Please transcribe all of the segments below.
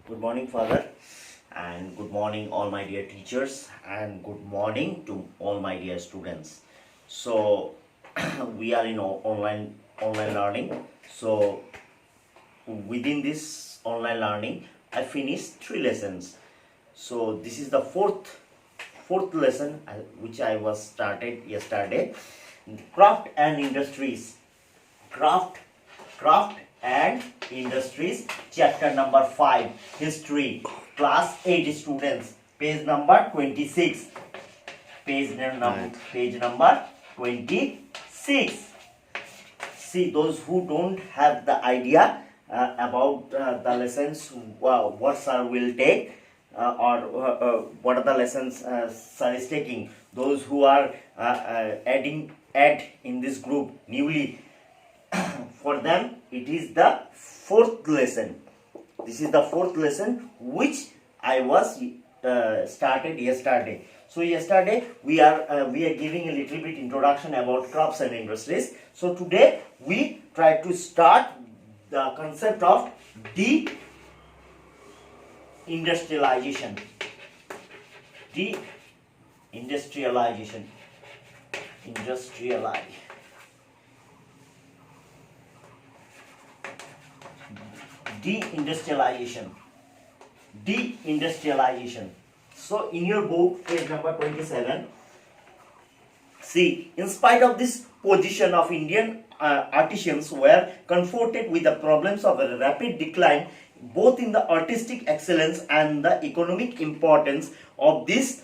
Good morning, Father, and good morning, all my dear teachers, and good morning to all my dear students. So, we are in online learning. So, within this online learning, I finished 3 lessons. So, this is the fourth lesson which I was started yesterday. Craft and industries. Craft Craft and Industries, chapter number 5, History, class 8 students, page number 26. Page number 26. See, those who don't have the idea about the lessons, what sir will take, or what are the lessons sir is taking, those who are add in this group newly, for them it is the fourth lesson. This is the fourth lesson which I was started yesterday. So yesterday we are giving a little bit introduction about crops and industries. So today we try to start the concept of de-industrialization. De-industrialization. Deindustrialization. So in your book, page number 27, see, in spite of this position of Indian artisans were confronted with the problems of a rapid decline both in the artistic excellence and the economic importance of these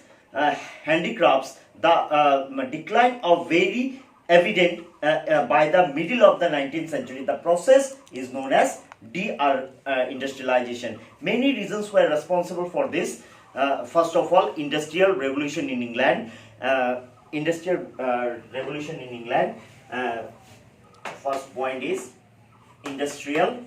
handicrafts. The decline of very evident by the middle of the 19th century. The process is known as de-industrialization. Many reasons were responsible for this. First of all, industrial revolution in England. First point is industrial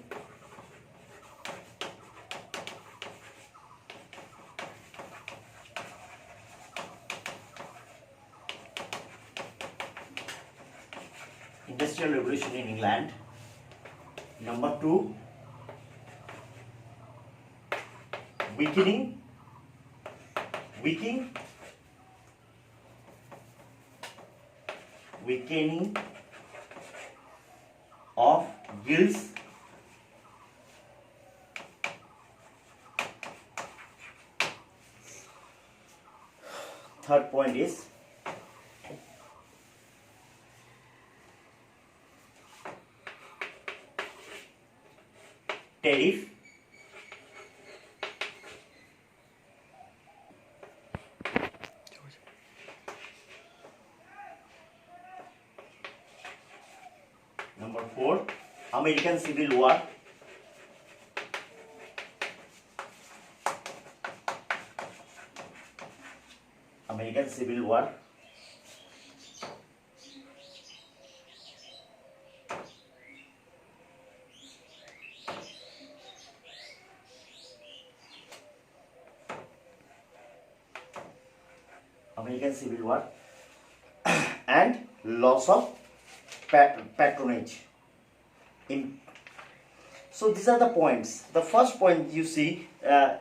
revolution in England. Number 2, weakening of guilds. Third point is tariff. Number 4, American Civil War. American Civil War. And loss of patronage. So these are the points. The first point, you see,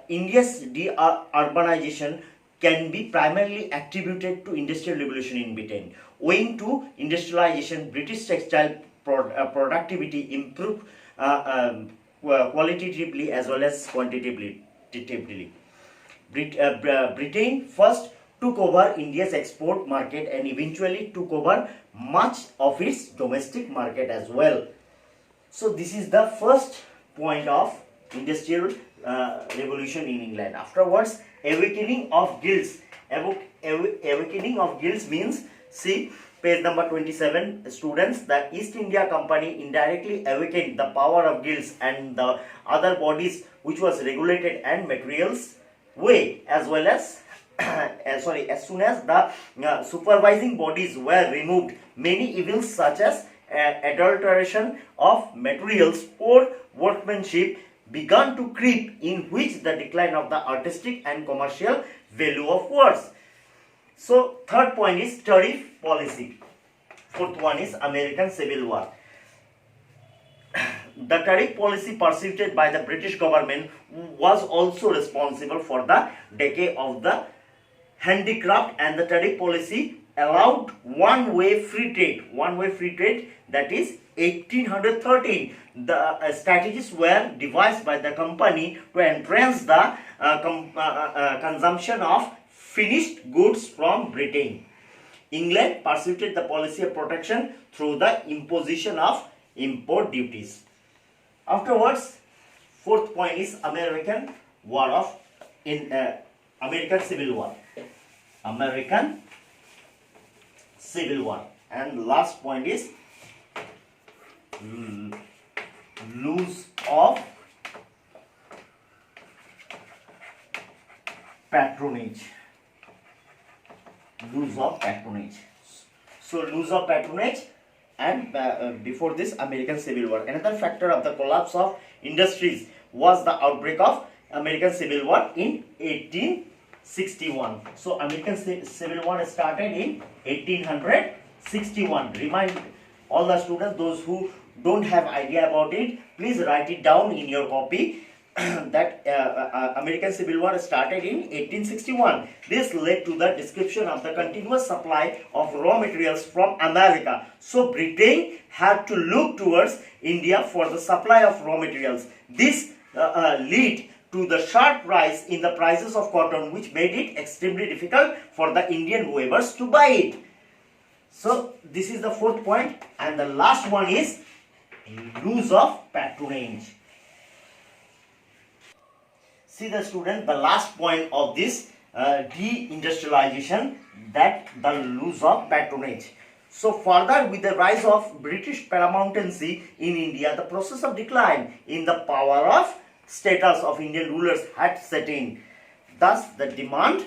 India's de-urbanization can be primarily attributed to industrial revolution in Britain. Owing to industrialization, British textile productivity improved qualitatively as well as quantitatively. Britain first took over India's export market and eventually took over much of its domestic market as well. So this is the first point of industrial revolution in England. Afterwards, awakening of guilds. Awakening of guilds means, see, page number 27, students, the East India Company indirectly awakened the power of guilds and the other bodies which was regulated and materials way, as well as as soon as the supervising bodies were removed, many evils such as adulteration of materials, poor workmanship began to creep, in which the decline of the artistic and commercial value of words. So third point is tariff policy. Fourth one is American Civil War. the tariff policy pursued by the British government was also responsible for the decay of the handicraft, and the tariff policy allowed one-way free trade, that is 1813. The strategies were devised by the company to enhance the consumption of finished goods from Britain. England pursued the policy of protection through the imposition of import duties. Afterwards, fourth point is American Civil War. American Civil War. And last point is loss of patronage. Loss of patronage. So loss of patronage, and before this American Civil War. Another factor of the collapse of industries was the outbreak of American Civil War in 1861. So American Civil War started in 1861. Remind all the students, those who don't have idea about it, please write it down in your copy. That American Civil War started in 1861. This led to the description of the continuous supply of raw materials from America. So Britain had to look towards India for the supply of raw materials. This led to the sharp rise in the prices of cotton, which made it extremely difficult for the Indian weavers to buy it. So this is the fourth point, and the last one is loss of patronage. See the student, the last point of this deindustrialization, that the loss of patronage. So further, with the rise of British paramountcy in India, the process of decline in the power of status of Indian rulers had set in. Thus the demand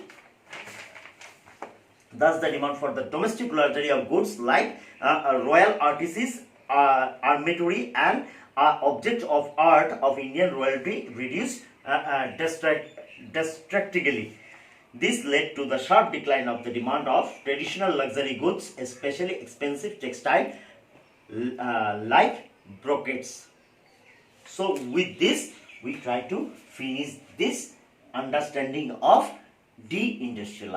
for the domestic luxury of goods like royal artisans, armatory, and objects of art of Indian royalty reduced drastically. This led to the sharp decline of the demand of traditional luxury goods, especially expensive textile like brocades. So with this, we try to finish this understanding of deindustrialization.